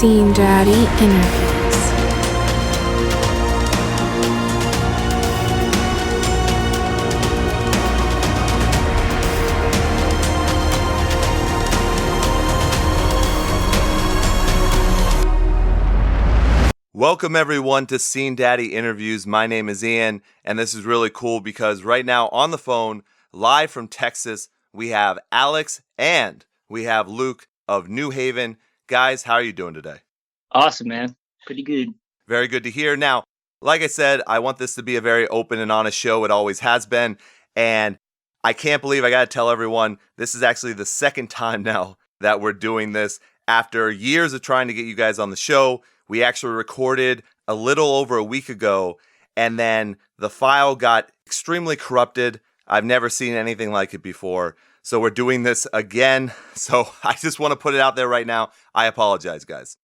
Scene Daddy Interviews. Welcome everyone to Scene Daddy Interviews. My name is Ian, and this is really cool because right now on the phone, live from Texas, we have Alx and we have Luke of New Haven. Guys, how are you doing today? Awesome, man. Pretty good. Very good to hear. Now, like I said, I want this to be a very open and honest show. It always has been, and I can't believe I got to tell everyone this is actually the second time now that we're doing this. After years of trying to get you guys on the show, we actually recorded a little over a week ago, and then the file got extremely corrupted. I've never seen anything like it before, so we're doing this again. So I just want to put it out there right now. I apologize, guys.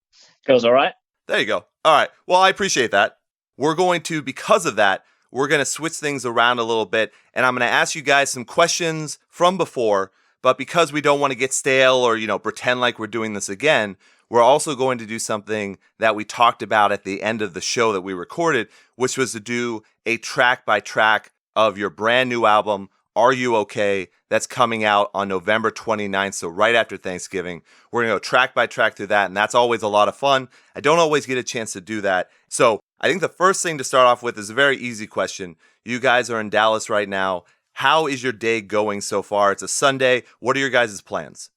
Goes all right? There you go. All right. Well, I appreciate that. We're going to, because of that, we're going to switch things around a little bit, and I'm going to ask you guys some questions from before, but because we don't want to get stale or, pretend like we're doing this again, we're also going to do something that we talked about at the end of the show that we recorded, which was to do a track by track of your brand new album, RUOK, that's coming out on November 29th, so right after Thanksgiving. We're going to go track by track through that, and that's always a lot of fun. I don't always get a chance to do that. So I think the first thing to start off with is a very easy question. You guys are in Dallas right now. How is your day going so far? It's a Sunday. What are your guys' plans?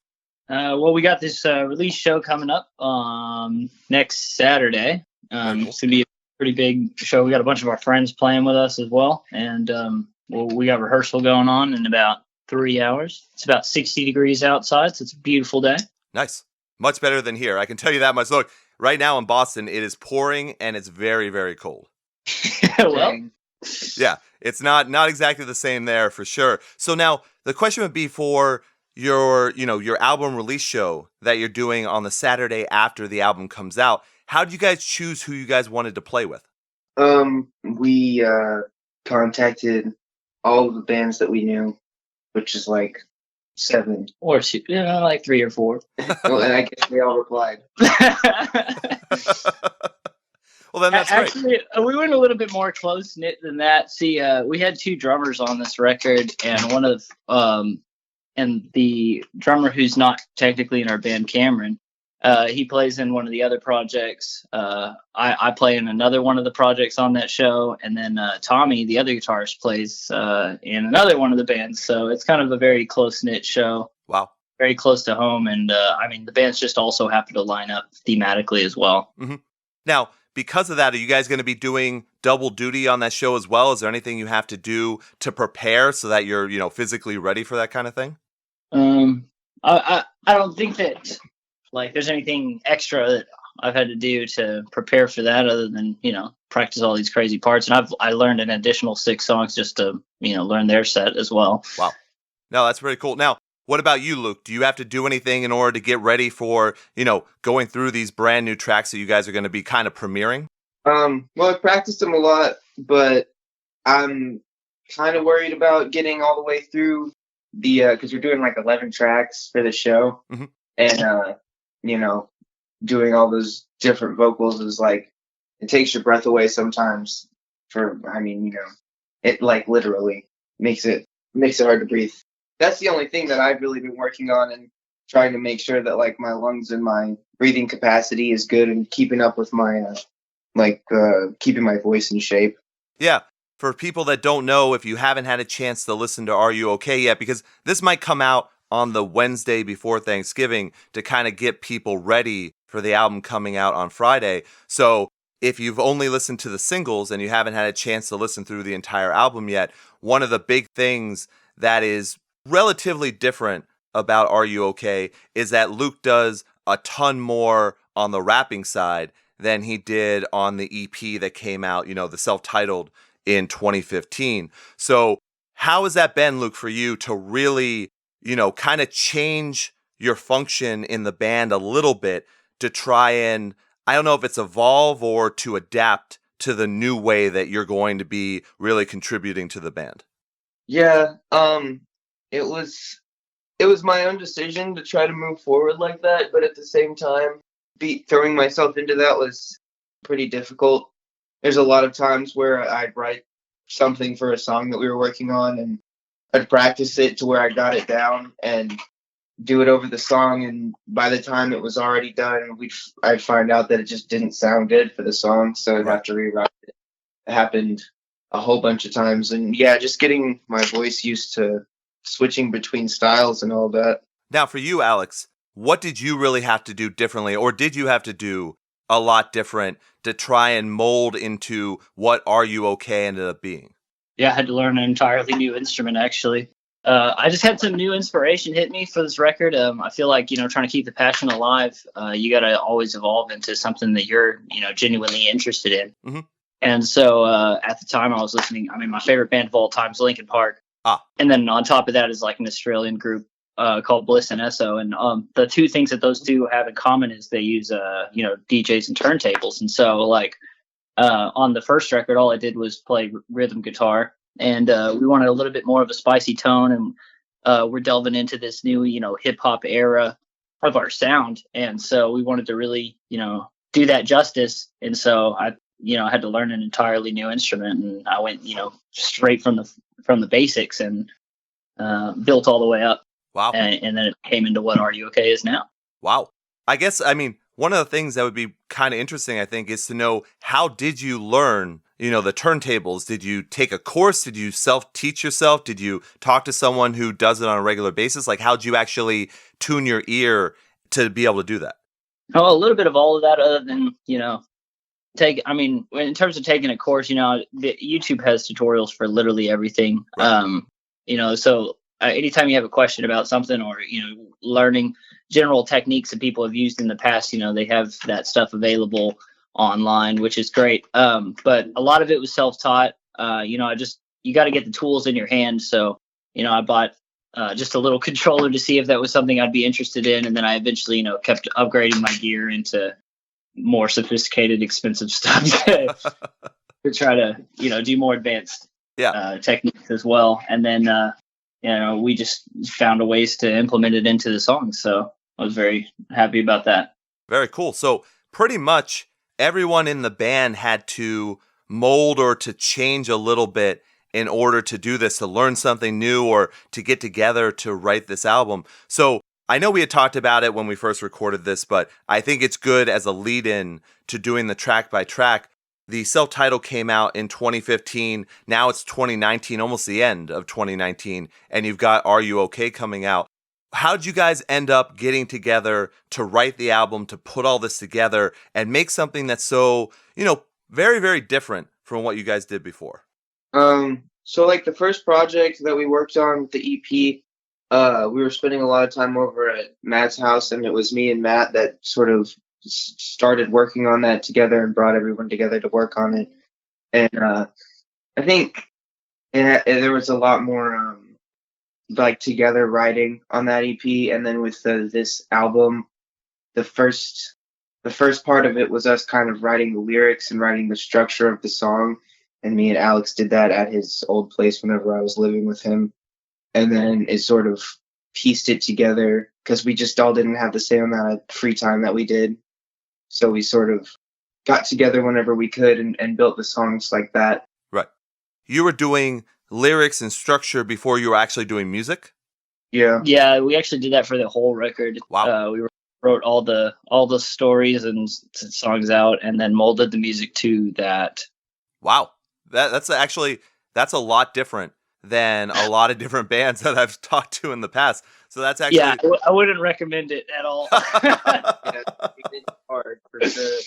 Well, we got this release show coming up next Saturday. It's going to be a pretty big show. We got a bunch of our friends playing with us as well. And we got rehearsal going on in about 3 hours. It's about 60 degrees outside, so it's a beautiful day. Nice. Much better than here. I can tell you that much. Look, right now in Boston, it is pouring and it's very, very cold. Well, yeah, it's not exactly the same there for sure. So now the question would be for your album release show that you're doing on the Saturday after the album comes out. How did you guys choose who you guys wanted to play with? We contacted all of the bands that we knew, which is like 7. Or like 3 or 4. Well, and I guess they all replied. Well, then that's great. Actually, we went a little bit more close-knit than that. See, we had 2 drummers on this record, and and the drummer who's not technically in our band, Cameron, he plays in one of the other projects. I play in another one of the projects on that show, and then Tommy, the other guitarist, plays in another one of the bands. So it's kind of a very close-knit show. Wow. Very close to home, and the bands just also happen to line up thematically as well. Mm-hmm. Now, because of that, are you guys going to be doing double duty on that show as well? Is there anything you have to do to prepare so that you're, physically ready for that kind of thing? I don't think that there's anything extra that I've had to do to prepare for that other than, practice all these crazy parts. And I learned an additional 6 songs just to, learn their set as well. Wow. No, that's pretty cool. Now, what about you, Luke? Do you have to do anything in order to get ready for, going through these brand new tracks that you guys are going to be kind of premiering? Well, I practiced them a lot, but I'm kind of worried about getting all the way through because we're doing like 11 tracks for the show. Mm-hmm. And, doing all those different vocals is it takes your breath away sometimes it literally makes it hard to breathe. That's the only thing that I've really been working on and trying to make sure that my lungs and my breathing capacity is good and keeping up with my, keeping my voice in shape. Yeah. For people that don't know, if you haven't had a chance to listen to RUOK yet, because this might come out on the Wednesday before Thanksgiving to kind of get people ready for the album coming out on Friday. So if you've only listened to the singles and you haven't had a chance to listen through the entire album yet, one of the big things that is relatively different about RUOK is that Luke does a ton more on the rapping side than he did on the EP that came out, the self-titled in 2015. So how has that been, Luke, for you to really, kind of change your function in the band a little bit to try and, I don't know if it's evolve or to adapt to the new way that you're going to be really contributing to the band? Yeah, it was my own decision to try to move forward like that, but at the same time, throwing myself into that was pretty difficult. There's a lot of times where I'd write something for a song that we were working on, and I'd practice it to where I got it down and do it over the song, and by the time it was already done, I'd find out that it just didn't sound good for the song, so I'd have to rewrite it. It happened a whole bunch of times, and yeah, just getting my voice used to switching between styles and all that. Now, for you, Alx, what did you really have to do differently, or did you have to do a lot different to try and mold into what RUOK ended up being? Yeah, I had to learn an entirely new instrument, actually. I just had some new inspiration hit me for this record. I feel like, trying to keep the passion alive, you got to always evolve into something that you're, genuinely interested in. Mm-hmm. And so at the time I was listening, my favorite band of all time is Linkin Park. And then on top of that is like an Australian group called Bliss and Esso. And the two things that those two have in common is they use, DJs and turntables. And so like on the first record, all I did was play rhythm guitar. And we wanted a little bit more of a spicy tone. And we're delving into this new, hip hop era of our sound. And so we wanted to really, do that justice. And so I had to learn an entirely new instrument. And I went, straight from the basics and built all the way up. Wow. And then it came into what RUOK is now. Wow. I guess, one of the things that would be kind of interesting, I think, is to know, how did you learn, the turntables? Did you take a course? Did you self-teach yourself? Did you talk to someone who does it on a regular basis? Like, how'd you actually tune your ear to be able to do that? Oh, a little bit of all of that, other than, in terms of taking a course, YouTube has tutorials for literally everything. Right. So anytime you have a question about something, or, learning general techniques that people have used in the past, they have that stuff available online, which is great. But a lot of it was self-taught. You got to get the tools in your hand. So, I bought just a little controller to see if that was something I'd be interested in. And then I eventually, kept upgrading my gear into more sophisticated, expensive stuff to try to, do more advanced techniques as well. And then, we just found a ways to implement it into the song. So I was very happy about that. Very cool. So pretty much everyone in the band had to mold or to change a little bit in order to do this, to learn something new or to get together to write this album. So I know we had talked about it when we first recorded this, but I think it's good as a lead-in to doing the track by track. The self-titled came out in 2015. Now it's 2019, almost the end of 2019, and you've got RUOK coming out. How'd you guys end up getting together to write the album, to put all this together and make something that's so, very, very different from what you guys did before? So like the first project that we worked on, the EP, we were spending a lot of time over at Matt's house, and it was me and Matt that sort of started working on that together and brought everyone together to work on it. And I think there was a lot more like together writing on that EP. And then with this album, the first part of it was us kind of writing the lyrics and writing the structure of the song. And me and Alx did that at his old place whenever I was living with him. And then it sort of pieced it together because we just all didn't have the same amount of free time that we did. So we sort of got together whenever we could and built the songs like that. Right. You were doing lyrics and structure before you were actually doing music? Yeah. Yeah, we actually did that for the whole record. Wow. We wrote all the stories and songs out, and then molded the music to that. Wow. That's a lot different than a lot of different bands that I've talked to in the past. So that's actually... Yeah, I wouldn't recommend it at all. It's hard for sure.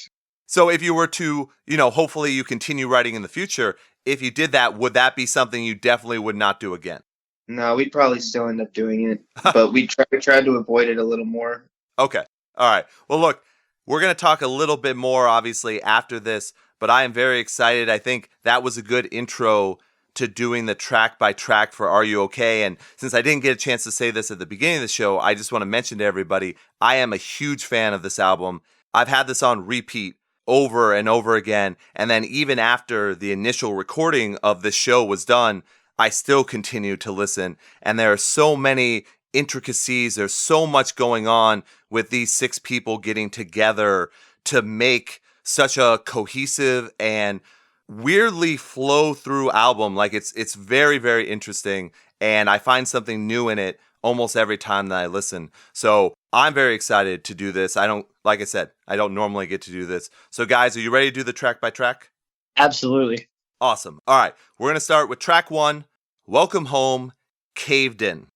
So if you were to, hopefully you continue writing in the future, if you did that, would that be something you definitely would not do again? No, we'd probably still end up doing it, but we tried to avoid it a little more. Okay. All right. Well, look, we're going to talk a little bit more, obviously, after this, but I am very excited. I think that was a good intro to doing the track by track for RUOK. And since I didn't get a chance to say this at the beginning of the show, I just want to mention to everybody, I am a huge fan of this album. I've had this on repeat over and over again. And then even after the initial recording of this show was done, I still continue to listen. And there are so many intricacies. There's so much going on with these 6 people getting together to make such a cohesive and weirdly flow through album. Like it's very, very interesting, and I find something new in it almost every time that I listen. So I'm very excited to do this. Like I said, I don't normally get to do this. So guys, are you ready to do the track by track? Absolutely. Awesome. All right, we're going to start with track 1, Welcome Home, Caved In.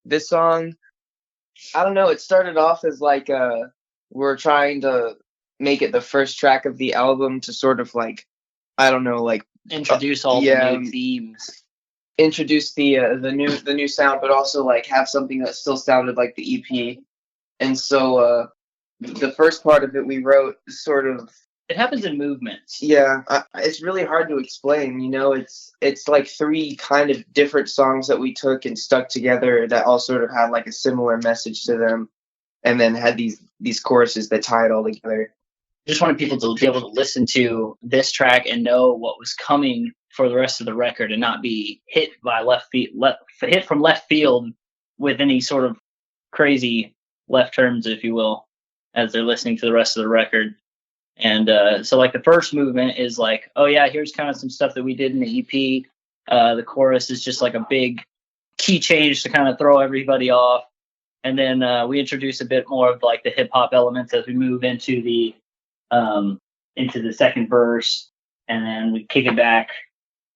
This song, I don't know, it started off as like we're trying to make it the first track of the album to sort of like, I don't know, like Introduce all the new themes. Introduce the new sound, but also like have something that still sounded like the EP. And so the first part of it we wrote sort of, it happens in movements. Yeah, it's really hard to explain. You know, it's like 3 kind of different songs that we took and stuck together that all sort of had like a similar message to them, and then had these choruses that tie it all together. I just wanted people to be able to listen to this track and know what was coming for the rest of the record, and not be hit from left field with any sort of crazy left turns, if you will, as they're listening to the rest of the record. And so like the first movement is like, oh yeah, here's kind of some stuff that we did in the EP. The chorus is just like a big key change to kind of throw everybody off. And then we introduce a bit more of like the hip hop elements as we move into the second verse, and then we kick it back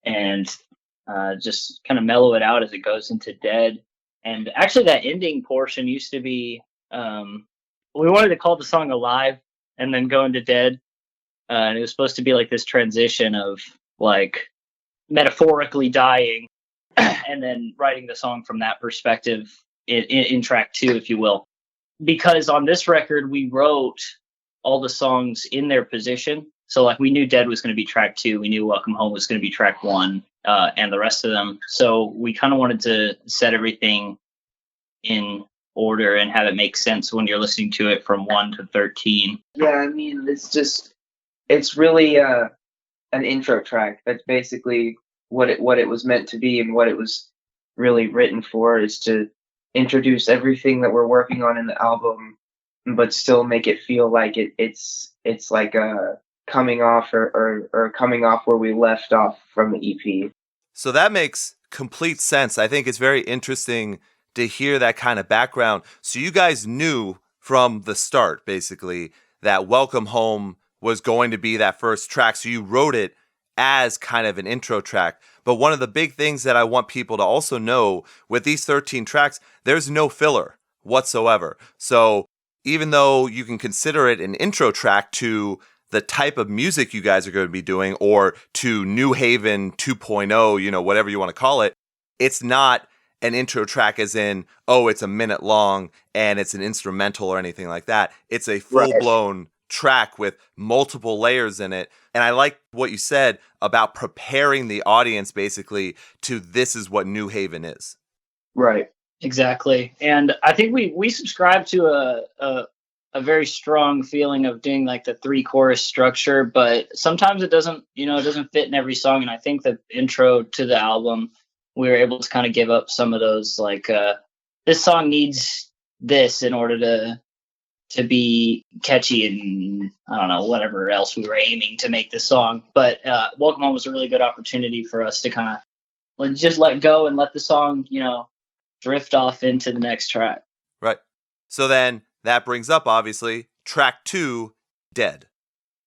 and just kind of mellow it out as it goes into Dead. And actually that ending portion used to be, we wanted to call the song Alive and then go into Dead. And it was supposed to be like this transition of like metaphorically dying and then writing the song from that perspective in track 2, if you will. Because on this record, we wrote all the songs in their position. So like we knew Dead was going to be track 2. We knew Welcome Home was going to be track 1, and the rest of them. So we kind of wanted to set everything in order and have it make sense when you're listening to it from 1 to 13. Yeah, I mean, it's really an intro track. That's basically what it was meant to be, and what it was really written for, is to introduce everything that we're working on in the album, but still make it feel like it's like coming off or coming off where we left off from the EP. So that makes complete sense. I think it's very interesting to hear that kind of background. So you guys knew from the start, basically, that Welcome Home was going to be that first track. So you wrote it as kind of an intro track. But one of the big things that I want people to also know with these 13 tracks, there's no filler whatsoever. So even though you can consider it an intro track to the type of music you guys are going to be doing, or to New Haven 2.0, whatever you want to call it, it's not an intro track as in, oh, it's a minute long and it's an instrumental or anything like that. It's a full-blown track with multiple layers in it. And I like what you said about preparing the audience basically to this is what New Haven is. Right. Exactly. And I think we subscribe to a very strong feeling of doing like the 3 chorus structure, but sometimes it doesn't fit in every song. And I think the intro to the album, we were able to kind of give up some of those, like this song needs this in order to be catchy, and I don't know, whatever else we were aiming to make this song. But Welcome Home was a really good opportunity for us to kind of just let go and let the song, drift off into the next track. Right. So then that brings up, obviously, track 2, Dead.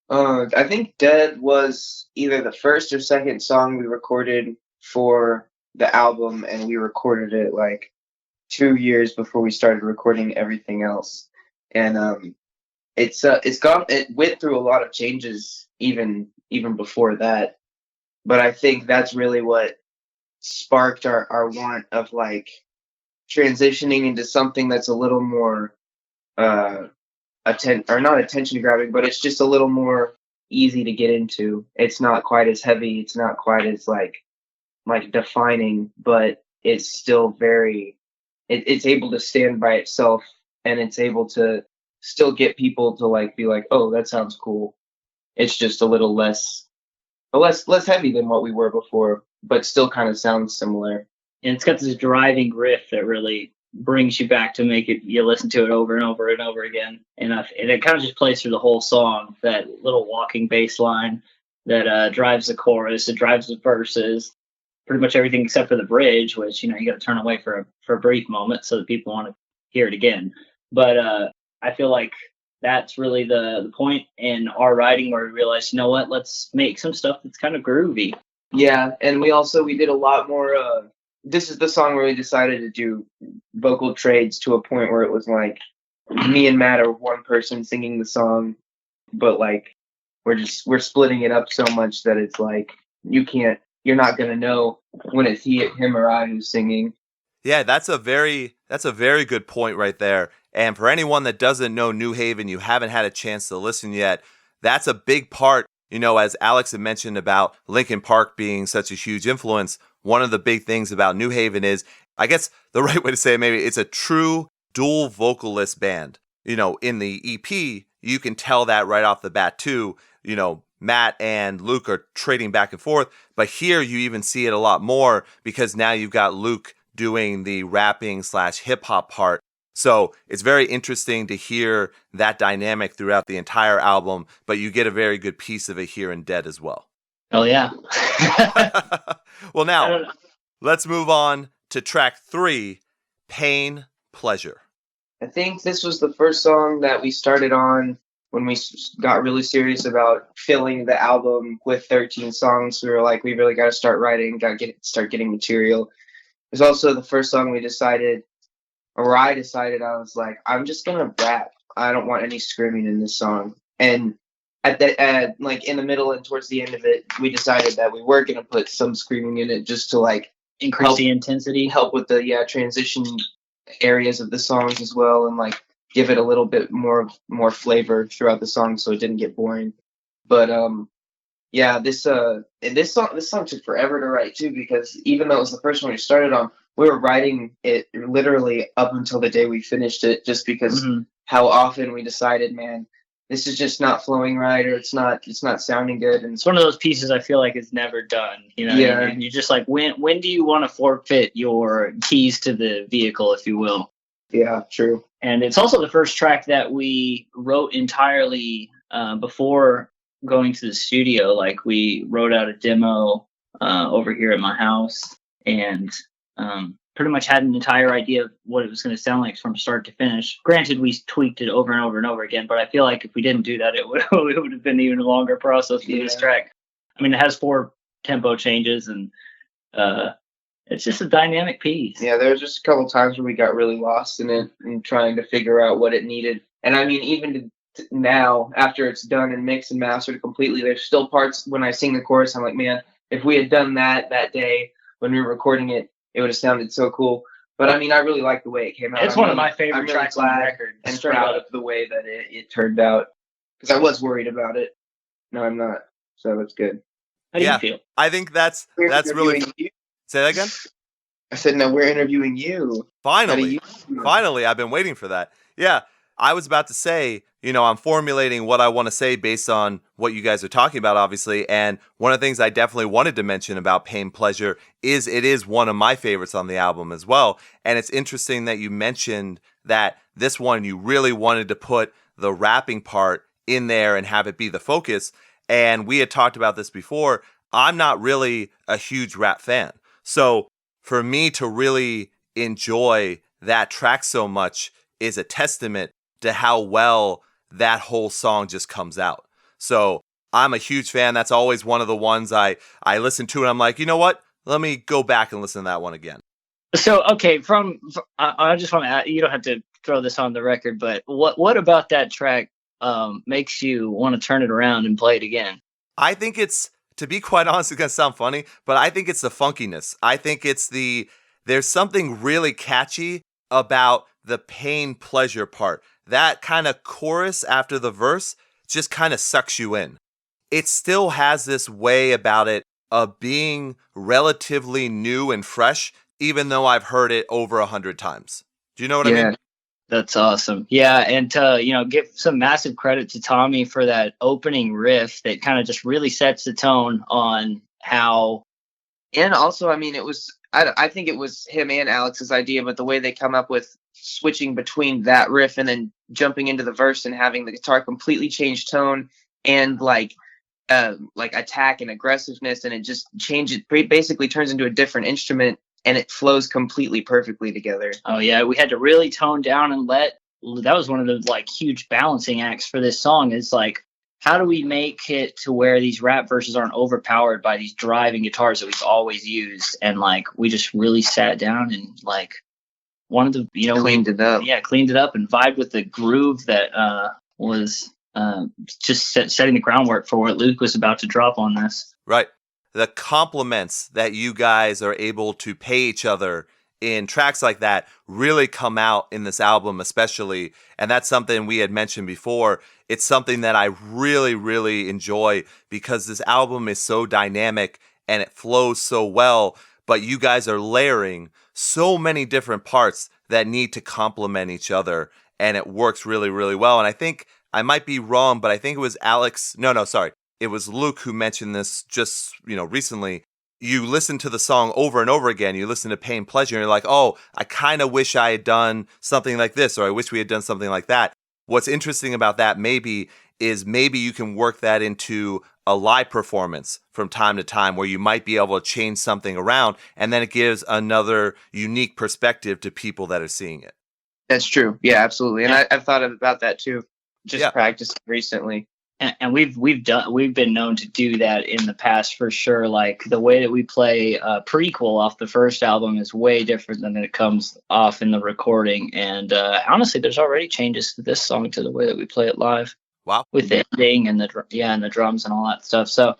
I think Dead was either the first or second song we recorded for the album, and we recorded it like 2 years before we started recording everything else. And it went through a lot of changes even before that. But I think that's really what sparked our want of like transitioning into something that's a little more not attention grabbing, but it's just a little more easy to get into. It's not quite as heavy, it's not quite as like defining, but it's still very it's able to stand by itself, and it's able to still get people to like be like, oh, that sounds cool. It's just a little less heavy than what we were before, but still kind of sounds similar. And it's got this driving riff that really brings you back to make it, you listen to it over and over and over again. And it kind of just plays through the whole song, that little walking bass line that drives the chorus, it drives the verses, pretty much everything except for the bridge, which, you got to turn away for a brief moment so that people want to hear it again. But I feel like that's really the point in our writing, where we realized, you know what, let's make some stuff that's kind of groovy. Yeah, and we did a lot more. This is the song where we decided to do vocal trades to a point where it was like me and Matt are one person singing the song, but like we're splitting it up so much that it's like you're not gonna know when it's him or I who's singing. Yeah, that's a very good point right there. And for anyone that doesn't know New Haven, you haven't had a chance to listen yet, that's a big part. As Alex had mentioned about Linkin Park being such a huge influence, one of the big things about New Haven is, I guess the right way to say it, maybe it's a true dual vocalist band. In the EP, you can tell that right off the bat too. Matt and Luke are trading back and forth, but here you even see it a lot more because now you've got Luke doing the rapping / hip hop part. So it's very interesting to hear that dynamic throughout the entire album, but you get a very good piece of it here in Dead as well. Oh, yeah. Well, now, let's move on to track 3, Pain, Pleasure. I think this was the first song that we started on when we got really serious about filling the album with 13 songs. We were like, we really got to start writing, start getting material. It was also the first song I decided, I was like, I'm just going to rap. I don't want any screaming in this song. And in the middle and towards the end of it, we decided that we were going to put some screaming in it just to like increase the intensity, help with the transition areas of the songs as well, and like give it a little bit more flavor throughout the song so it didn't get boring. But this song took forever to write too, because even though it was the first one we started on, we were writing it literally up until the day we finished it, just because how often we decided, man, this is just not flowing right, or it's not sounding good. And it's one of those pieces I feel like is never done. Yeah. And you're just like, when do you want to forfeit your keys to the vehicle, if you will? Yeah, true. And it's also the first track that we wrote entirely before going to the studio. Like, we wrote out a demo over here at my house, and pretty much had an entire idea of what it was going to sound like from start to finish. Granted, we tweaked it over and over and over again, but I feel like if we didn't do that, it would have been an even longer process for this track. I mean, it has 4 tempo changes, and it's just a dynamic piece. Yeah, there was just a couple times where we got really lost in it and trying to figure out what it needed. And I mean, even now, after it's done and mixed and mastered completely, there's still parts when I sing the chorus, I'm like, man, if we had done that day when we were recording it, it would have sounded so cool. But I mean, I really like the way it came out. It's one of my favorite tracks on the record. And proud of the way that it turned out. Because I was worried about it. No, I'm not. So it's good. How do you feel? I think that's really... You. Say that again? I said, no, we're interviewing you. Finally, I've been waiting for that. Yeah, I was about to say, I'm formulating what I want to say based on what you guys are talking about, obviously. And one of the things I definitely wanted to mention about Pain Pleasure is it is one of my favorites on the album as well. And it's interesting that you mentioned that this one, you really wanted to put the rapping part in there and have it be the focus. And we had talked about this before. I'm not really a huge rap fan. So for me to really enjoy that track so much is a testament to how well that whole song just comes out. So I'm a huge fan. That's always one of the ones I listen to, and I'm like, you know what? Let me go back and listen to that one again. So, okay, I just want to add, you don't have to throw this on the record, but what about that track makes you want to turn it around and play it again? I think it's, to be quite honest, it's going to sound funny, but I think it's the funkiness. I think it's there's something really catchy about the pain pleasure part. That kind of chorus after the verse just kind of sucks you in. It still has this way about it of being relatively new and fresh, even though I've heard it over 100 times. Do you know what I mean? That's awesome. Yeah, and give some massive credit to Tommy for that opening riff that kind of just really sets the tone on how. And also, I mean, I think it was him and Alex's idea, but the way they come up with switching between that riff and then jumping into the verse and having the guitar completely change tone and like attack and aggressiveness, and it just changes, basically turns into a different instrument, and it flows completely perfectly together. Oh yeah, we had to really tone down and that was one of the like huge balancing acts for this song, is like, how do we make it to where these rap verses aren't overpowered by these driving guitars that we've always used? And like, we just really sat down and like wanted to, Cleaned it up. Yeah, cleaned it up and vibed with the groove that was just setting the groundwork for what Luke was about to drop on this. Right. The compliments that you guys are able to pay each other in tracks like that really come out in this album especially, and that's something we had mentioned before. It's something that I really, really enjoy because this album is so dynamic and it flows so well, but you guys are layering so many different parts that need to complement each other, and it works really, really well. And I think, I might be wrong, but I think it was it was Luke who mentioned this just, recently. You listen to the song over and over again. You listen to Pain, Pleasure, and you're like, oh, I kind of wish I had done something like this, or I wish we had done something like that. What's interesting about that is maybe you can work that into a live performance from time to time where you might be able to change something around, and then it gives another unique perspective to people that are seeing it. That's true. Yeah, absolutely. And I've thought about that too. Just practicing recently. And we've been known to do that in the past for sure. Like the way that we play Prequel off the first album is way different than it comes off in the recording. And honestly, there's already changes to this song to the way that we play it live. Wow. With the ending and the drums and all that stuff. So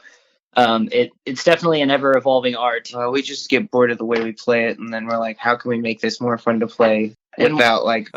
it's definitely an ever evolving art. We just get bored of the way we play it, and then we're like, how can we make this more fun to play without like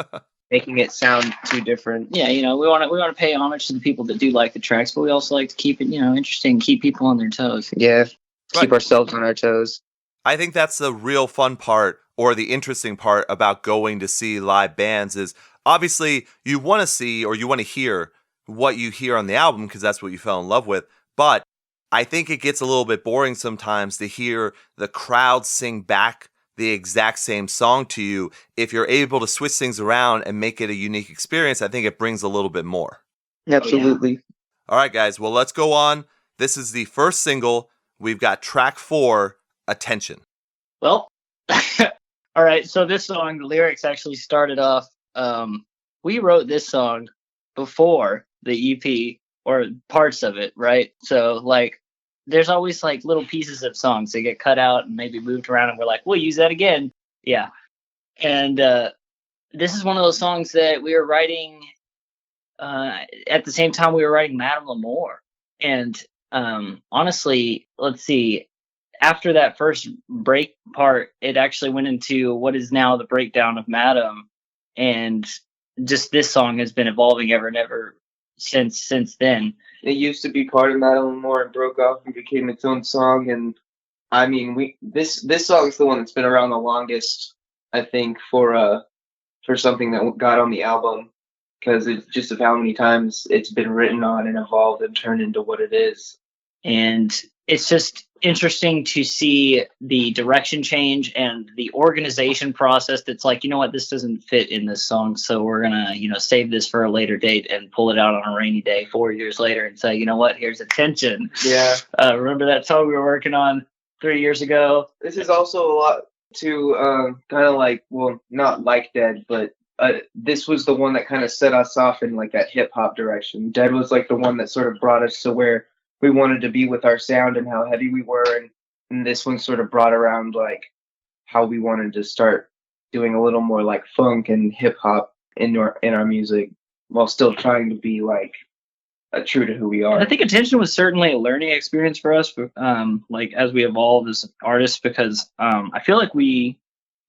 making it sound too different? Yeah, we want to pay homage to the people that do like the tracks, but we also like to keep it, interesting, keep people on their toes. Yeah, keep ourselves on our toes. I think that's the real fun part, or the interesting part about going to see live bands, is obviously you want to see or you want to hear what you hear on the album because that's what you fell in love with. But I think it gets a little bit boring sometimes to hear the crowd sing back the exact same song to you. If you're able to switch things around and make it a unique experience, I think it brings a little bit more. Absolutely. Oh, yeah. All right, guys. Well, let's go on. This is the first single. We've got track 4, Attention. Well, all right. So this song, the lyrics actually started off, we wrote this song before the EP or parts of it, right? So like there's always like little pieces of songs that get cut out and maybe moved around, and we're like, we'll use that again. Yeah. And this is one of those songs that we were writing at the same time we were writing Madame L'Amour. And honestly, let's see, after that first break part, it actually went into what is now the breakdown of Madame. And just this song has been evolving ever and ever since then. It used to be part of Madame L'Amour and broke off and became its own song. And I mean, this song is the one that's been around the longest, I think, for something that got on the album, because it's just of how many times it's been written on and evolved and turned into what it is. And it's just interesting to see the direction change and the organization process that's like, you know what, this doesn't fit in this song, so we're gonna, save this for a later date and pull it out on a rainy day 4 years later and say, you know what, here's Attention. Yeah. Remember that song we were working on 3 years ago? This is also a lot to kind of like, well, not like Dead, but this was the one that kind of set us off in like that hip hop direction. Dead was like the one that sort of brought us to where we wanted to be with our sound and how heavy we were, and this one sort of brought around like how we wanted to start doing a little more like funk and hip hop in our music, while still trying to be like true to who we are. I think Attention was certainly a learning experience for us, like as we evolved as artists, because I feel like we,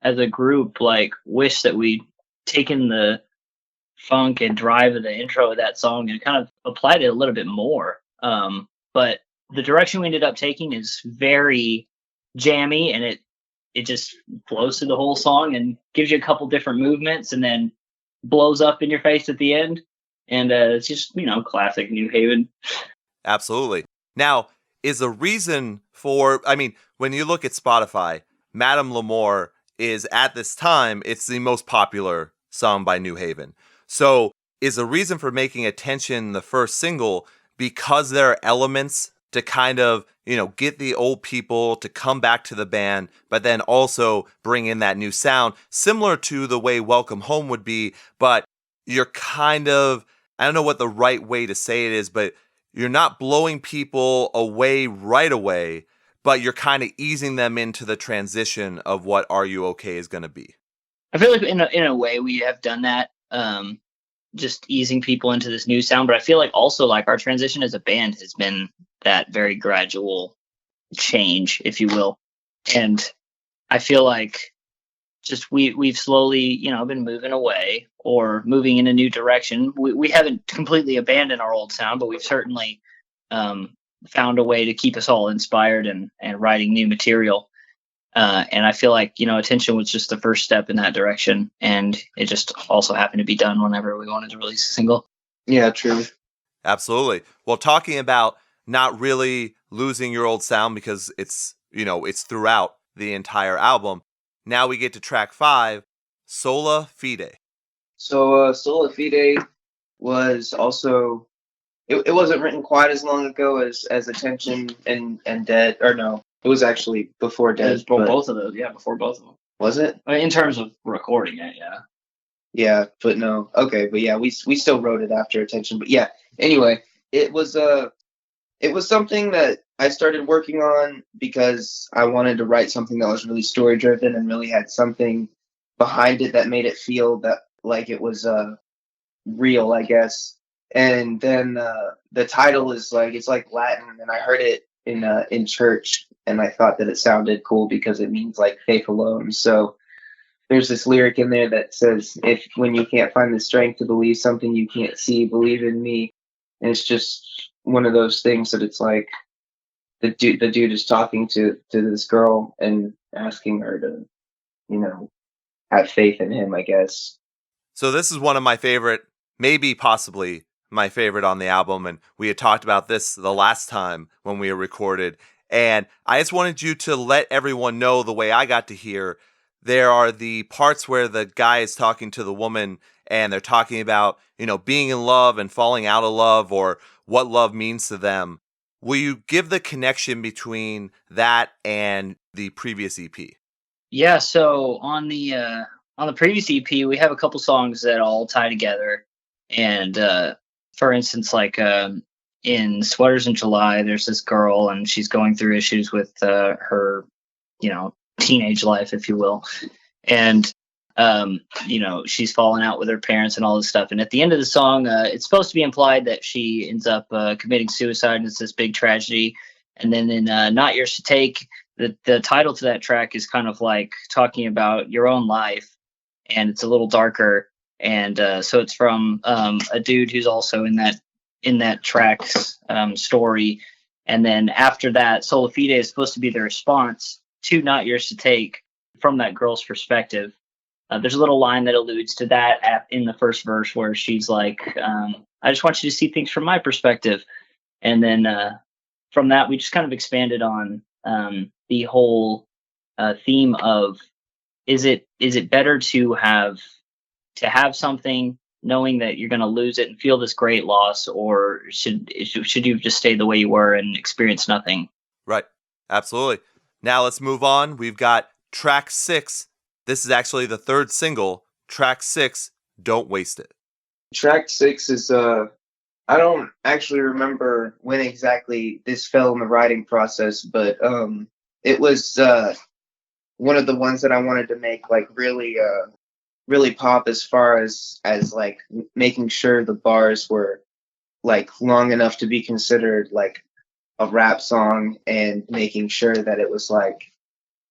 as a group, like wish that we'd taken the funk and drive of the intro of that song and kind of applied it a little bit more. But the direction we ended up taking is very jammy, and it just flows through the whole song and gives you a couple different movements and then blows up in your face at the end. And it's just, classic New Haven. Absolutely. Now, is the reason for, when you look at Spotify, Madame Lamore is, at this time, it's the most popular song by New Haven. So is the reason for making Attention the first single because there are elements to kind of, get the old people to come back to the band, but then also bring in that new sound, similar to the way Welcome Home would be, but you're kind of, I don't know what the right way to say it is, but you're not blowing people away right away, but you're kind of easing them into the transition of what Are You Okay is going to be. I feel like in a way we have done that, just easing people into this new sound. But I feel like also like our transition as a band has been that very gradual change, if you will. And I feel like just we've slowly, been moving away or moving in a new direction. We haven't completely abandoned our old sound, but we've certainly found a way to keep us all inspired and writing new material. And I feel like, Attention was just the first step in that direction. And it just also happened to be done whenever we wanted to release a single. Yeah, true. Absolutely. Well, talking about not really losing your old sound because it's, it's throughout the entire album. Now we get to track 5, Sola Fide. So Sola Fide was also, it wasn't written quite as long ago as Attention and Dead, or no, it was actually before Dead. It was both of those, before both of them. Was it? In terms of recording it, yeah. Yeah, but no. Okay, but yeah, we still wrote it after Attention. But yeah, anyway, it was something that I started working on because I wanted to write something that was really story driven and really had something behind it that made it feel that like it was real, I guess. And then the title is like, it's like Latin, and I heard it in church, and I thought that it sounded cool because it means like faith alone. So there's this lyric in there that says, "If when you can't find the strength to believe something you can't see, believe in me." And it's just one of those things that it's like the dude is talking to this girl and asking her to, have faith in him, I guess. So this is one of my favorite, maybe possibly my favorite on the album, and we had talked about this the last time when we recorded, and I just wanted you to let everyone know the way I got to hear. There are the parts where the guy is talking to the woman and they're talking about, being in love and falling out of love or what love means to them. Will you give the connection between that and the previous EP? Yeah, so on the previous EP, we have a couple songs that all tie together. And for instance, like in Sweaters in July, there's this girl and she's going through issues with her, teenage life, if you will. And, she's falling out with her parents and all this stuff. And at the end of the song, it's supposed to be implied that she ends up committing suicide and it's this big tragedy. And then in Not Yours to Take, the title to that track is kind of like talking about your own life, and it's a little darker. And so it's from a dude who's also in that track's story. And then after that, Sola Fide is supposed to be the response to Not Yours to Take from that girl's perspective. There's a little line that alludes to that in the first verse where she's like, I just want you to see things from my perspective. And then from that, we just kind of expanded on the whole theme of is it better to have something knowing that you're going to lose it and feel this great loss, or should you just stay the way you were and experience nothing? Right. Absolutely. Now let's move on. We've got track 6. This is actually the third single. Track 6, Don't Waste It. Track 6 is I don't actually remember when exactly this fell in the writing process, but it was one of the ones that I wanted to make like really pop as far as like making sure the bars were like long enough to be considered like a rap song, and making sure that it was like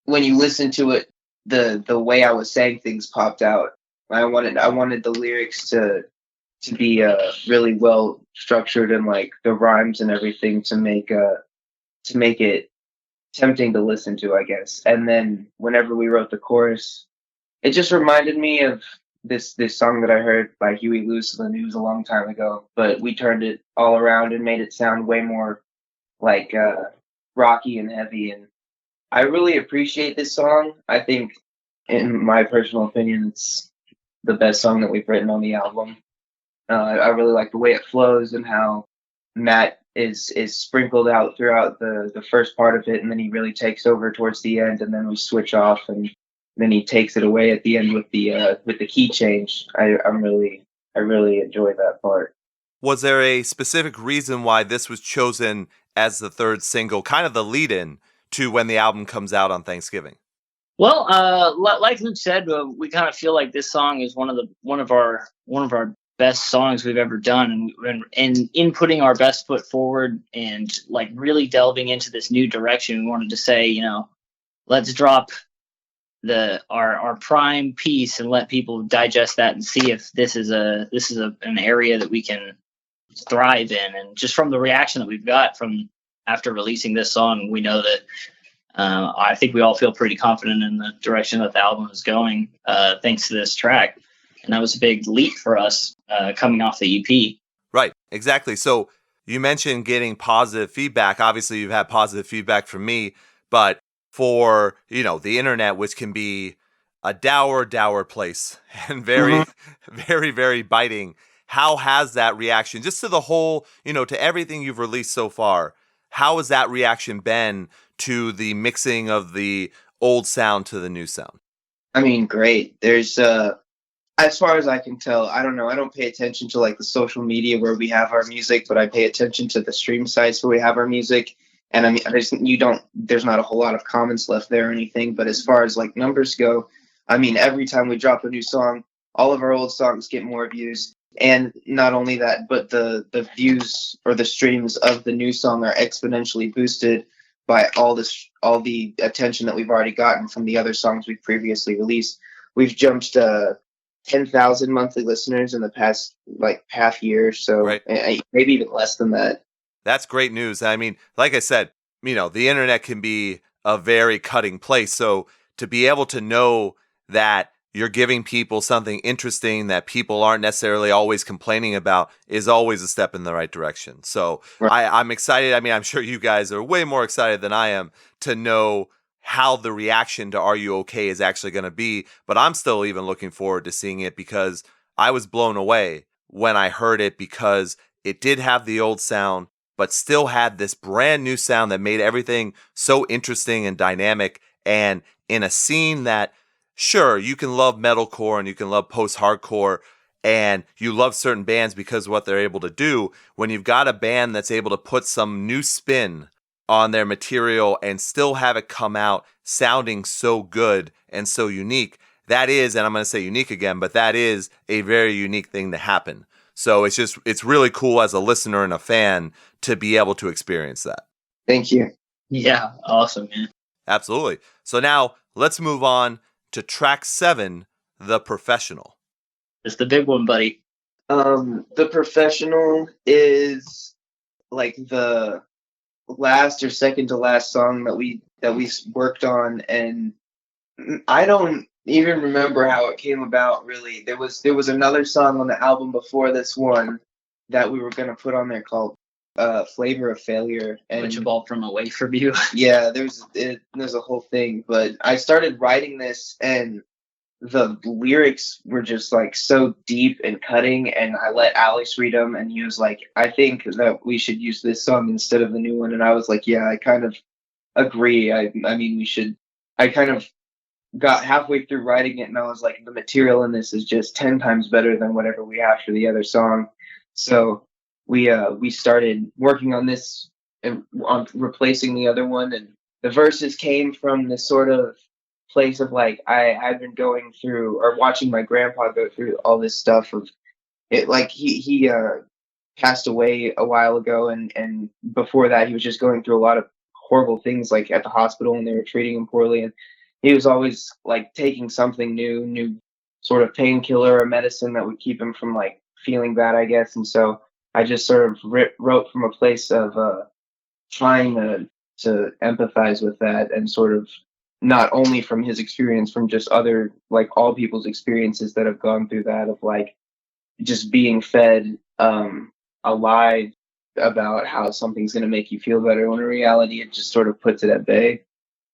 when you listen to it, the way I was saying things popped out. I wanted the lyrics to be really well structured, and like the rhymes and everything to make it tempting to listen to, I guess. And then whenever we wrote the chorus, it just reminded me of this song that I heard by Huey Lewis and the News a long time ago, but we turned it all around and made it sound way more like rocky and heavy, I really appreciate this song. I think, in my personal opinion, it's the best song that we've written on the album. I really like the way it flows and how Matt is sprinkled out throughout the first part of it, and then he really takes over towards the end, and then we switch off, and then he takes it away at the end with the key change. I really enjoy that part. Was there a specific reason why this was chosen as the third single, kind of the lead-in to when the album comes out on Thanksgiving? Well, like Luke said, we kind of feel like this song is one of our best songs we've ever done, and in putting our best foot forward and like really delving into this new direction, we wanted to say, let's drop our prime piece and let people digest that and see if this is an area that we can thrive in. And just from the reaction that we've got from after releasing this song, we know that I think we all feel pretty confident in the direction that the album is going, thanks to this track. And that was a big leap for us coming off the EP. Right, exactly. So you mentioned getting positive feedback. Obviously, you've had positive feedback from me, but for, the internet, which can be a dour place and very, very, very biting, how has that reaction, just to the whole, to everything you've released so far, how has that reaction been to the mixing of the old sound to the new sound? I mean, great. There's as far as I can tell, I don't know. I don't pay attention to like the social media where we have our music, but I pay attention to the stream sites where we have our music. And I mean, there's not a whole lot of comments left there or anything. But as far as like numbers go, I mean, every time we drop a new song, all of our old songs get more views. And not only that, but the views or the streams of the new song are exponentially boosted by all the attention that we've already gotten from the other songs we've previously released. We've jumped 10,000 monthly listeners in the past like half year, so right. Maybe even less than that. That's great news. I mean, like I said, the internet can be a very cutting place. So to be able to know that you're giving people something interesting that people aren't necessarily always complaining about is always a step in the right direction. So right. I'm excited. I mean, I'm sure you guys are way more excited than I am to know how the reaction to Are You Okay is actually going to be. But I'm still even looking forward to seeing it because I was blown away when I heard it, because it did have the old sound, but still had this brand new sound that made everything so interesting and dynamic. And in a scene that, sure, you can love metalcore and you can love post-hardcore and you love certain bands because of what they're able to do. When you've got a band that's able to put some new spin on their material and still have it come out sounding so good and so unique, that is, and I'm going to say unique again, but that is a very unique thing to happen. So it's really cool as a listener and a fan to be able to experience that. Thank you. Yeah, awesome, man. Absolutely. So now let's move on to track 7, The Professional. It's the big one, buddy. The Professional is like the last or second to last song that we worked on, and I don't even remember how it came about, really. There was another song on the album before this one that we were going to put on there called Flavor of Failure, and which evolved from Away From You. Yeah, there's a whole thing, but I started writing this and the lyrics were just like so deep and cutting, and I let Alx read them, and he was like, I think that we should use this song instead of the new one. And I was like, yeah, I kind of agree. I mean, we should. I kind of got halfway through writing it, and I was like, the material in this is just 10 times better than whatever we have for the other song. So we started working on this and on replacing the other one, and the verses came from this sort of place of like I've been going through or watching my grandpa go through all this stuff of it. Like he passed away a while ago, and before that he was just going through a lot of horrible things, like at the hospital, and they were treating him poorly, and he was always like taking something new sort of painkiller or medicine that would keep him from like feeling bad, I guess. And so I just sort of wrote from a place of trying to empathize with that, and sort of not only from his experience, from just other, like all people's experiences that have gone through that, of like just being fed a lie about how something's going to make you feel better, when in reality it just sort of puts it at bay.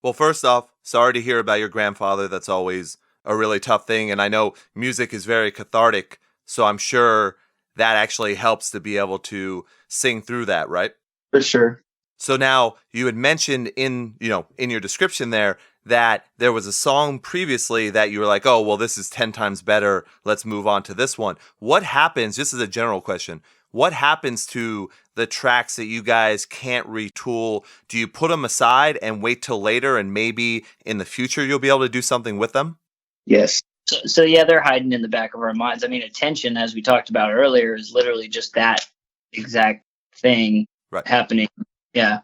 Well, first off, sorry to hear about your grandfather. That's always a really tough thing. And I know music is very cathartic, so I'm sure that actually helps to be able to sing through that, right? For sure. So now you had mentioned in your description there that there was a song previously that you were like, oh, well, this is 10 times better. Let's move on to this one. What happens, just as a general question, what happens to the tracks that you guys can't retool? Do you put them aside and wait till later and maybe in the future you'll be able to do something with them? Yes. So yeah, they're hiding in the back of our minds. I mean, attention, as we talked about earlier, is literally just that exact thing happening. Yeah.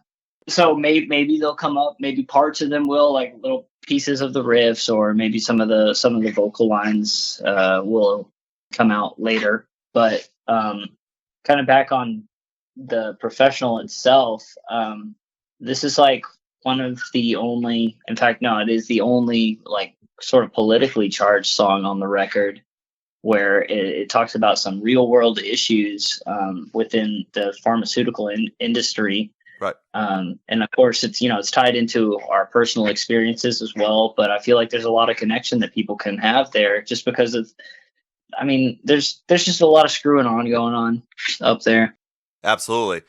So maybe they'll come up. Maybe parts of them will, like little pieces of the riffs, or maybe some of the vocal lines will come out later. But kind of back on the professional itself, this is like one of the only. In fact, no, it is the only like sort of politically charged song on the record, where it talks about some real world issues within the pharmaceutical industry. Right. And of course, it's tied into our personal experiences as well. But I feel like there's a lot of connection that people can have there, just because of. I mean, there's just a lot of screwing on going on up there. Absolutely.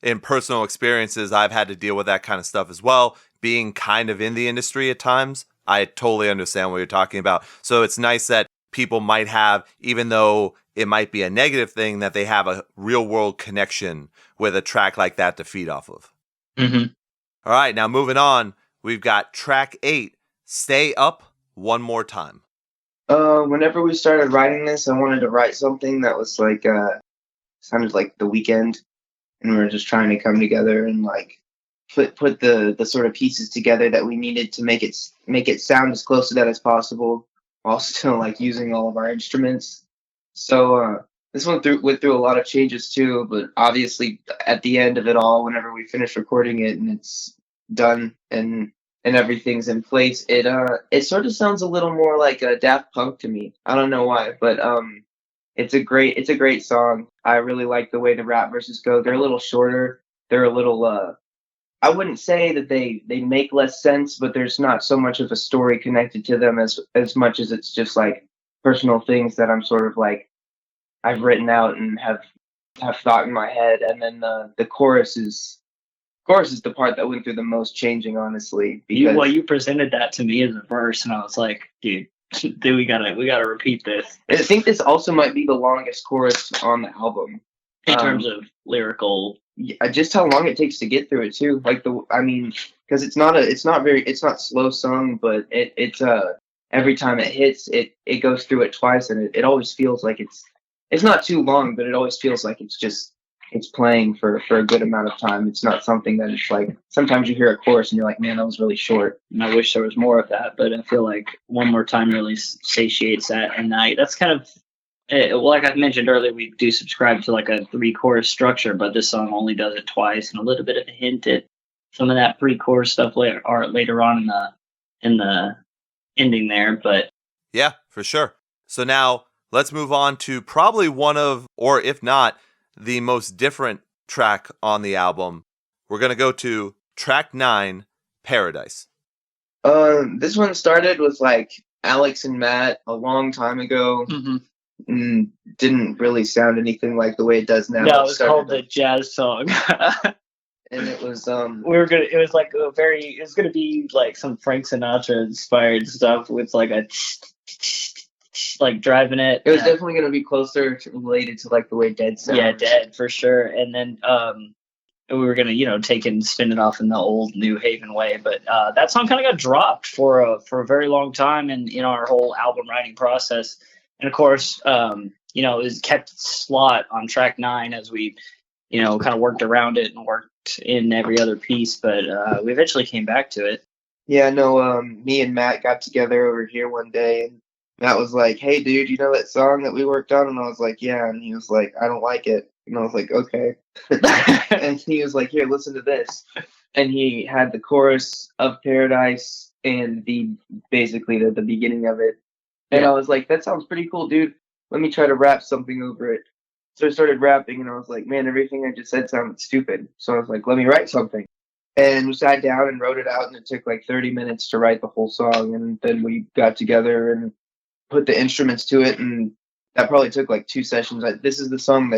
In personal experiences, I've had to deal with that kind of stuff as well. Being kind of in the industry at times, I totally understand what you're talking about. So it's nice that people might have, even though it might be a negative thing, that they have a real world connection with a track like that to feed off of. Mm-hmm. All right, now moving on, we've got track 8, Stay Up One More Time. Whenever we started writing this, I wanted to write something that was like, sounded like The Weeknd, and we were just trying to come together and like put the sort of pieces together that we needed to make it sound as close to that as possible, while still like using all of our instruments. So this one went through a lot of changes too, but obviously at the end of it all, whenever we finish recording it and it's done and everything's in place, it sort of sounds a little more like a Daft Punk to me. I don't know why, but it's a great song. I really like the way the rap verses go. They're a little shorter. They're a little I wouldn't say that they make less sense, but there's not so much of a story connected to them as much as it's just like personal things that I'm sort of like I've written out and have thought in my head. And then the chorus is the part that went through the most changing, honestly. Because You presented that to me as a verse, and I was like, dude, we gotta repeat this. I think this also might be the longest chorus on the album in terms of lyrical. Yeah, just how long it takes to get through it too. Like because it's not slow sung, but it's every time it hits, it goes through it twice, and it always feels like it's not too long, but it always feels like it's playing for a good amount of time. It's not something that it's like sometimes you hear a chorus and you're like, man, that was really short. And I wish there was more of that, but I feel like One More Time really satiates that. And that's kind of, like I mentioned earlier, we do subscribe to like a 3-chorus structure, but this song only does it twice, and a little bit of a hint at some of that pre-chorus stuff later on in the ending there. But yeah, for sure. So now let's move on to probably one of, or if not, the most different track on the album. We're going to go to track 9, Paradise. This one started with like Alx and Matt a long time ago. Mm-hmm. And didn't really sound anything like the way it does now. No, it was called the jazz song. And it was it was gonna be like some Frank Sinatra inspired stuff with like a like driving it. It was definitely gonna be closer related to like the way Dead sounds. Yeah, Dead for sure. And then we were gonna take it and spin it off in the old New Haven way, but that song kind of got dropped for a very long time in our whole album writing process. And of course, it was kept its slot on track 9 as we, kind of worked around it and worked in every other piece. But we eventually came back to it. Yeah, no, me and Matt got together over here one day, and Matt was like, "Hey, dude, you know that song that we worked on?" And I was like, "Yeah." And he was like, "I don't like it." And I was like, "Okay." And he was like, "Here, listen to this." And he had the chorus of Paradise and basically the beginning of it. And I was like, that sounds pretty cool, dude. Let me try to rap something over it. So I started rapping, and I was like, man, everything I just said sounded stupid. So I was like, let me write something. and we sat down and wrote it out, and it took like 30 minutes to write the whole song, and then we got together and put the instruments to it, and that probably took like 2 sessions. This is the song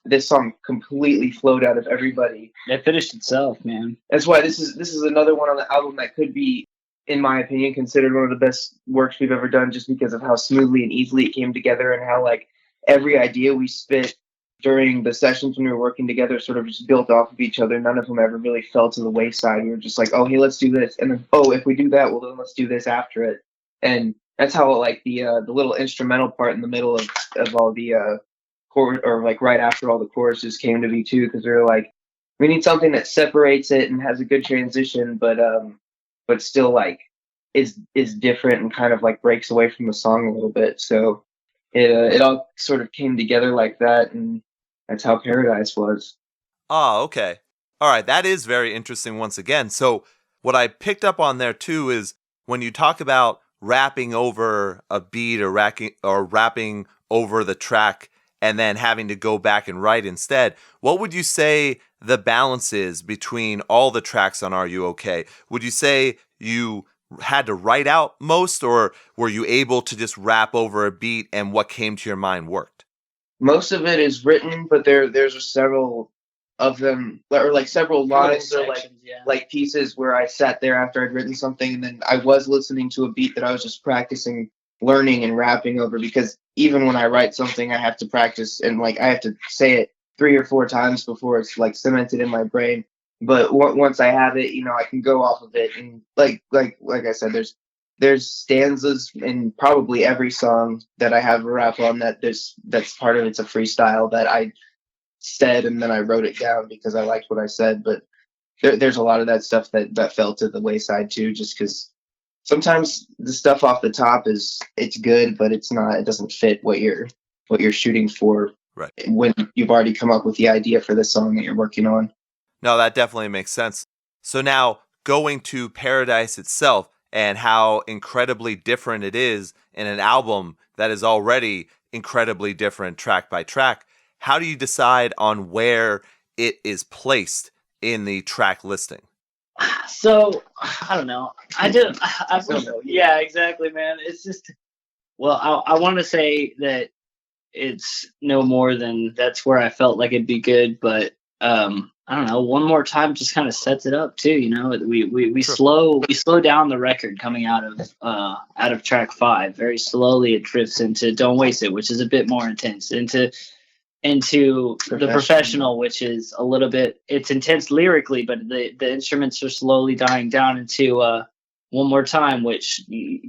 this song completely flowed out of everybody. It finished itself, man. That's why this is another one on the album that could be, in my opinion, considered one of the best works we've ever done, just because of how smoothly and easily it came together, and how like every idea we spit during the sessions when we were working together sort of just built off of each other. None of them ever really fell to the wayside. We were just like, oh, hey, let's do this, and then, oh, if we do that, well, then let's do this after it. And that's how like the little instrumental part in the middle of all the chord, or like right after all the choruses came to be too, because we were like, we need something that separates it and has a good transition, but still like is different and kind of like breaks away from the song a little bit. So it all sort of came together like that, and that's how Paradise was. Oh, okay. All right, that is very interesting once again. So what I picked up on there too is when you talk about rapping over a beat or rapping over the track and then having to go back and write instead, what would you say the balance is between all the tracks on Are You Okay? Would you say you had to write out most, or were you able to just rap over a beat and what came to your mind worked? Most of it is written, but there's several of them, or like several lines, or like pieces where I sat there after I'd written something, and then I was listening to a beat that I was just practicing learning and rapping over, because even when I write something, I have to practice, and like I have to say it 3 or 4 times before it's like cemented in my brain. But once I have it, I can go off of it, and like I said, there's stanzas in probably every song that I have a rap on that's part of it's a freestyle that I said, and then I wrote it down because I liked what I said. But there's a lot of that stuff that fell to the wayside too, just because sometimes the stuff off the top it's good, but it doesn't fit what you're shooting for, right, when you've already come up with the idea for the song that you're working on. No, that definitely makes sense. So now going to Paradise itself and how incredibly different it is in an album that is already incredibly different track by track, how do you decide on where it is placed in the track listing? So, I don't know. I don't know. Yeah, exactly, man. It's just, well, I want to say that it's no more than that's where I felt like it'd be good, but I don't know, one more time just kind of sets it up too. We Sure. slow down the record coming out of track 5. Very slowly it drifts into Don't Waste It, which is a bit more intense, into the Professional, which is a little bit, it's intense lyrically, but the instruments are slowly dying down into One More Time, which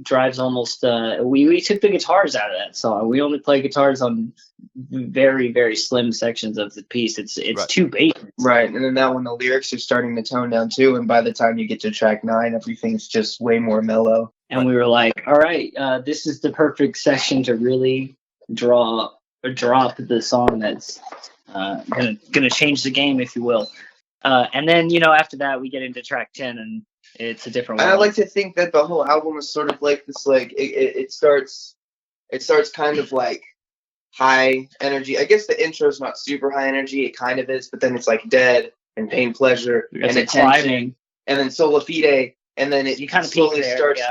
drives almost we took the guitars out of that song. We only play guitars on very, very slim sections of the piece. It's Right. too basic. Right, and then that when the lyrics are starting to tone down too, and by the time you get to track 9, everything's just way more mellow. And Right. we were like, all right, this is the perfect section to really drop the song that's gonna change the game, if you will. And then after that we get into track 10, and it's a different one. I like to think that the whole album is sort of like this, like it starts kind of like high energy. I guess the intro is not super high energy, it kind of is, but then it's like Dead and Pain Pleasure and Attention, climbing, and then Sola Fide, and then it kind of slowly starts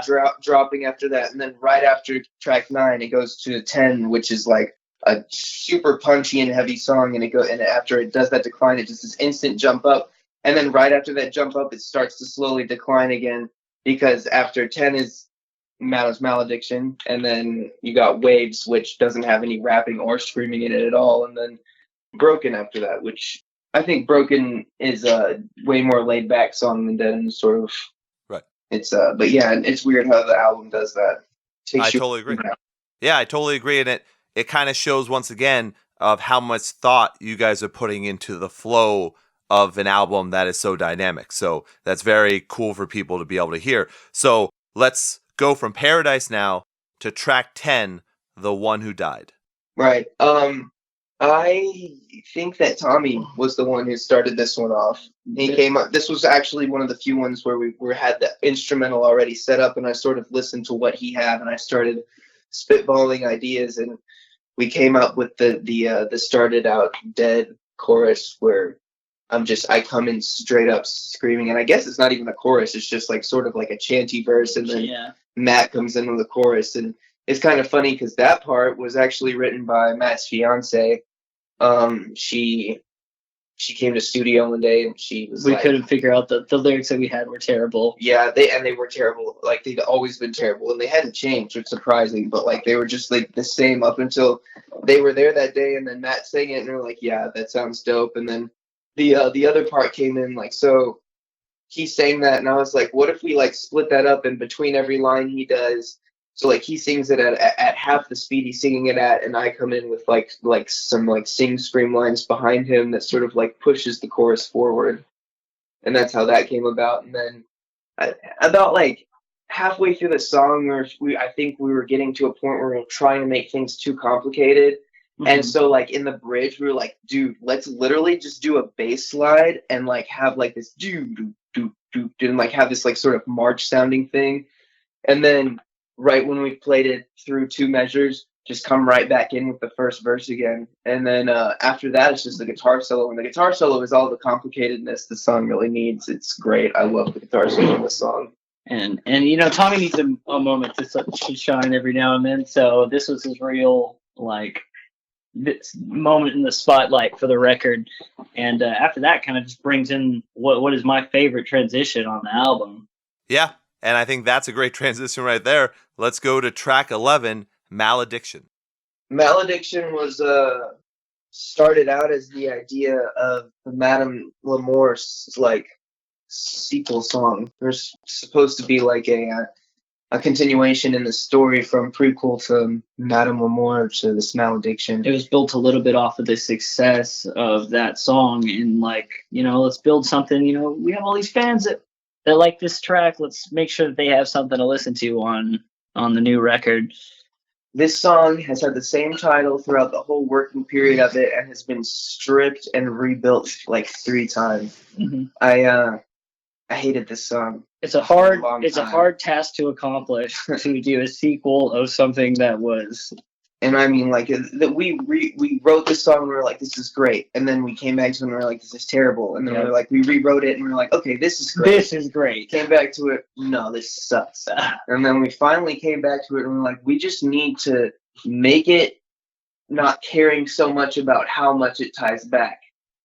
dropping after that, and then right after track 9 it goes to 10, which is like a super punchy and heavy song, and after it does that decline, it just this instant jump up, and then right after that jump up it starts to slowly decline again, because after 10 is Madam's Malediction, and then you got Waves, which doesn't have any rapping or screaming in it at all, and then Broken after that, which I think Broken is a way more laid back song than Dead, and sort of Right. It's but yeah, it's weird how the album does that. I totally agree. Yeah, I totally agree, and it kind of shows once again of how much thought you guys are putting into the flow of an album that is so dynamic. So that's very cool for people to be able to hear. So let's go from Paradise now to track 10, The One Who Died. Right. I think that Tommy was the one who started this one off. He came up. This was actually one of the few ones where we had the instrumental already set up, and I sort of listened to what he had, and I started spitballing ideas, and we came up with the started out Dead chorus, where I come in straight up screaming, and I guess it's not even a chorus. It's just like sort of like a chanty verse, and then Matt comes in with the chorus, and it's kind of funny because that part was actually written by Matt's fiance. She came to studio one day and she was we couldn't figure out the lyrics that we had were terrible. Yeah, they were terrible. Like they'd always been terrible, and they hadn't changed, which is surprising. But like they were just like the same up until they were there that day, and then Matt sang it, and they're like, "Yeah, that sounds dope." And then the other part came in like so. He sang that, and I was like, "What if we like split that up in between every line he does?" So like he sings it at half the speed he's singing it at, and I come in with like some like sing scream lines behind him that sort of like pushes the chorus forward, and that's how that came about. And then about like halfway through the song, I think we were getting to a point where we were trying to make things too complicated. Mm-hmm. And so like in the bridge, we were like, dude, let's literally just do a bass slide and like have like this and like have this like sort of march sounding thing. And then right when we played it through 2 measures, just come right back in with the first verse again. And then after that, it's just the guitar solo. And the guitar solo is all the complicatedness the song really needs. It's great. I love the guitar solo in this song. And you know, Tommy needs a moment to shine every now and then. So this was his real, like, this moment in the spotlight for the record. And after that kind of just brings in what is my favorite transition on the album. Yeah, and I think that's a great transition right there. Let's go to track 11, Malediction. Malediction was started out as the idea of the Madame Lemor's like sequel song. There's supposed to be like a continuation in the story from prequel to Madame Lemore to this Malediction. It was built a little bit off of the success of that song, and like, you know, let's build something. You know, we have all these fans that like this track. Let's make sure that they have something to listen to on the new record. This song has had the same title throughout the whole working period of it and has been stripped and rebuilt like 3 times. Mm-hmm. I hated this song. It's a hard task to accomplish to do a sequel of something that was. And I mean, like we wrote this song and we were like, this is great, and then we came back to it and we were like, this is terrible, and then we were like, we rewrote it and we were like, okay, this is great. This is great. Came back to it, no, this sucks. And then we finally came back to it and we were like, we just need to make it not caring so much about how much it ties back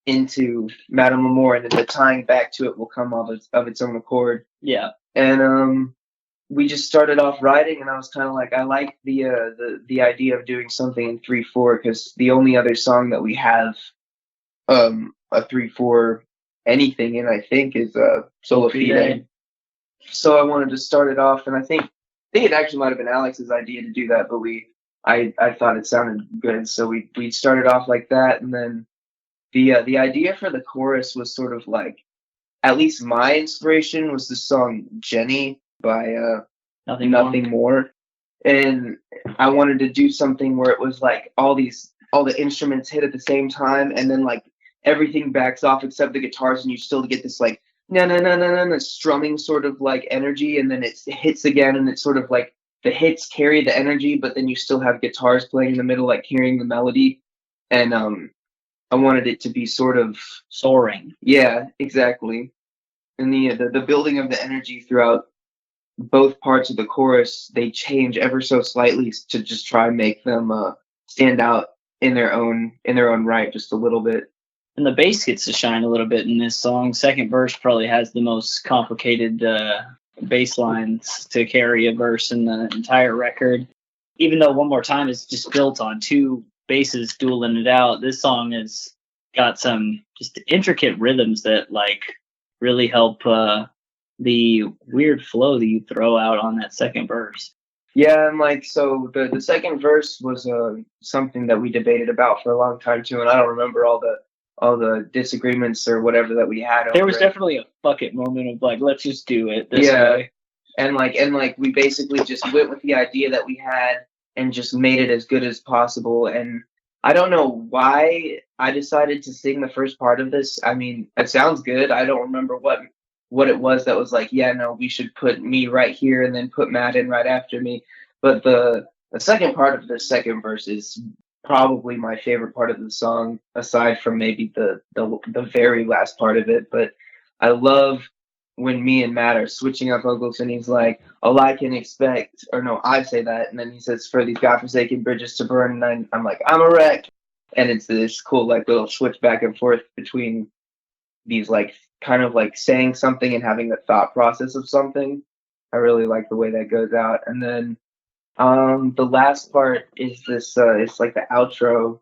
into Madame Lemore, and then the tying back to it will come of its own accord. Yeah. And we just started off writing, and I was kind of like, I like the idea of doing something in 3/4, because the only other song that we have a 3/4 anything in, I think, is Sola Fide. So I wanted to start it off, and I think it actually might have been Alex's idea to do that, but I thought it sounded good, so we started off like that, and then the idea for the chorus was sort of like, at least my inspiration was the song Jenny by Nothing More. And I wanted to do something where it was like all the instruments hit at the same time, and then like everything backs off except the guitars, and you still get this like na na na na na strumming sort of like energy, and then it hits again, and it's sort of like the hits carry the energy, but then you still have guitars playing in the middle, like carrying the melody. And I wanted it to be sort of soaring. Yeah, exactly. And the building of the energy throughout both parts of the chorus, they change ever so slightly to just try and make them stand out in their own right just a little bit. And the bass gets to shine a little bit in this song. Second verse probably has the most complicated bass lines to carry a verse in the entire record. Even though One More Time is just built on 2 basses dueling it out, this song has got some just intricate rhythms that like really help the weird flow that you throw out on that second verse. Yeah, and like so the second verse was something that we debated about for a long time too, and I don't remember all the disagreements or whatever that we had. There was definitely a fuck it moment of like, let's just do it this way. And like we basically just went with the idea that we had and just made it as good as possible. And I don't know why I decided to sing the first part of this. I mean, it sounds good. I don't remember what it was that was like, yeah, no, we should put me right here and then put Matt in right after me. But the second part of the second verse is probably my favorite part of the song, aside from maybe the very last part of it. But I love when me and Matt are switching up vocals, and he's like, "All I can expect," or no, I say that, and then he says, "For these godforsaken bridges to burn," and I'm like, "I'm a wreck," and it's this cool like little switch back and forth between these like kind of like saying something and having the thought process of something. I really like the way that goes out, and then the last part is this. It's like the outro.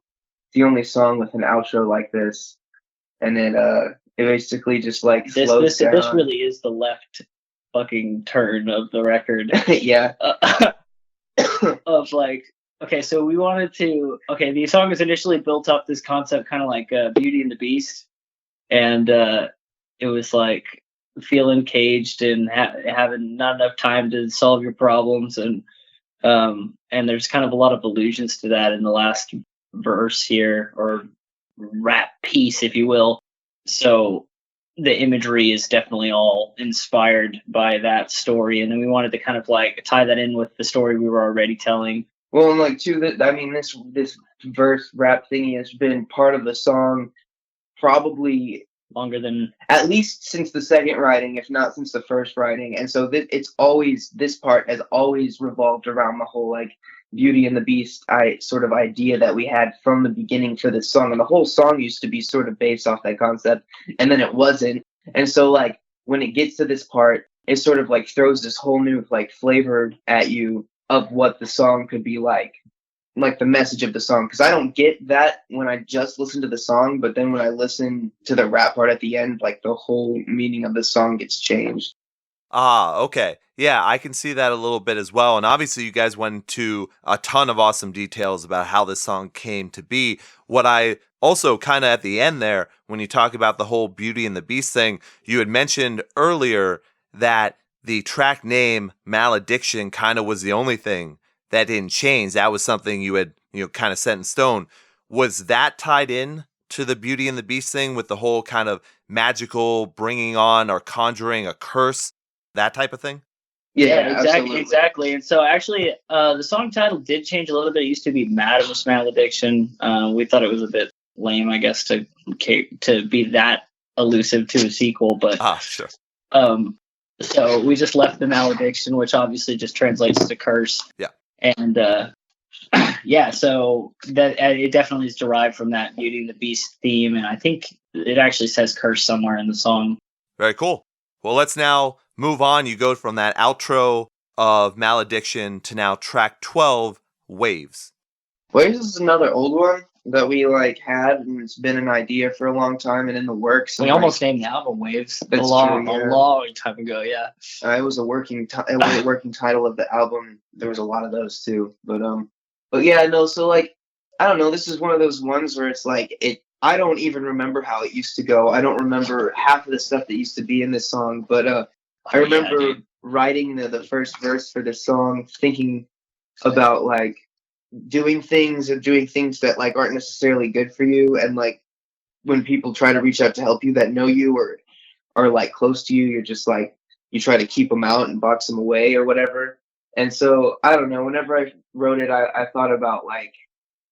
The only song with an outro like this, and it basically just like This slows this down. this really is the left fucking turn of the record. Yeah. Of like, okay, so we wanted to. Okay, the song was initially built up this concept, kind of like Beauty and the Beast, and it was like feeling caged and having not enough time to solve your problems, and there's kind of a lot of allusions to that in the last verse here, or rap piece, if you will. So the imagery is definitely all inspired by that story, and then we wanted to kind of like tie that in with the story we were already telling. Well, and like too, that I mean, this verse rap thingy has been part of the song probably Longer than at least since the second writing, if not since the first writing. And so it's always, this part has always revolved around the whole like Beauty and the Beast sort of idea that we had from the beginning for this song. And the whole song used to be sort of based off that concept, and then it wasn't. And so like when it gets to this part, it sort of like throws this whole new like flavor at you of what the song could be like the message of the song, because I don't get that when I just listen to the song, but then when I listen to the rap part at the end, like the whole meaning of the song gets changed. Ah, okay. Yeah, I can see that a little bit as well. And obviously, you guys went into a ton of awesome details about how this song came to be. What I also kind of at the end there, when you talk about the whole Beauty and the Beast thing, you had mentioned earlier that the track name Malediction kind of was the only thing that didn't change. That was something you had, kind of set in stone. Was that tied in to the Beauty and the Beast thing with the whole kind of magical bringing on or conjuring a curse, that type of thing? Yeah, absolutely. exactly. And so actually, the song title did change a little bit. It used to be Madamus Malediction. We thought it was a bit lame, I guess, to be that elusive to a sequel, but Sure. So we just left the Malediction, which obviously just translates to curse. Yeah. And yeah, so that it definitely is derived from that Beauty and the Beast theme, and I think it actually says curse somewhere in the song. Very cool. Well, let's now move on. You go from that outro of Malediction to now track 12, Waves. Waves is another old one that we like had, and it's been an idea for a long time and in the works. We almost named the album Waves a long time ago. Yeah, it was a working title of the album. There was a lot of those too, but yeah, no. So like, I don't know. This is one of those ones where it's like I don't even remember how it used to go. I don't remember half of the stuff that used to be in this song, but I remember writing the first verse for this song, thinking about like doing things that like aren't necessarily good for you, and like when people try to reach out to help you that know you or are like close to you, you're just like, you try to keep them out and box them away or whatever. And so I don't know, whenever I wrote it, I thought about like,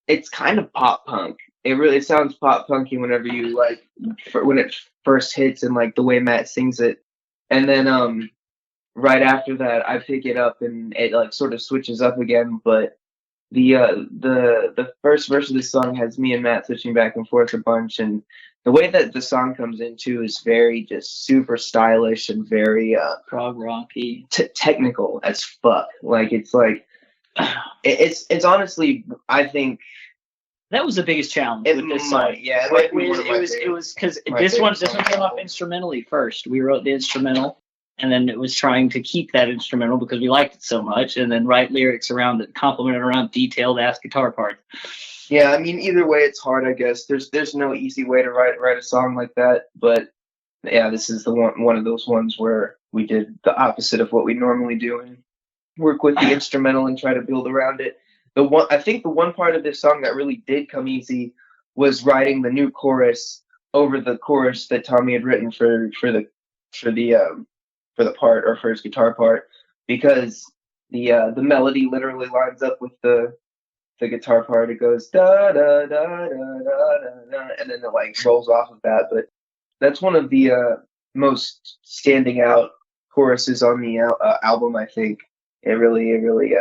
it's kind of pop punk. It sounds pop punky whenever you like when it first hits, and like the way Matt sings it. And then right after that I pick it up and it like sort of switches up again. But the first verse of this song has me and Matt switching back and forth a bunch, and the way that the song comes into is very just super stylish and very prog rocky, technical as fuck. Like it's like it's honestly, I think that was the biggest challenge with this song. Yeah, it was because this one came up instrumentally first. We wrote the instrumental, and then it was trying to keep that instrumental because we liked it so much, and then write lyrics around it, complemented around detailed ass guitar parts. Yeah, I mean, either way, it's hard. I guess there's no easy way to write a song like that. But yeah, this is the one of those ones where we did the opposite of what we normally do and work with the instrumental and try to build around it. I think the one part of this song that really did come easy was writing the new chorus over the chorus that Tommy had written for the part, or for his guitar part, because the melody literally lines up with the the guitar part. It goes da da da da da da, and then it like rolls off of that. But that's one of the most standing out choruses on the album. I think it really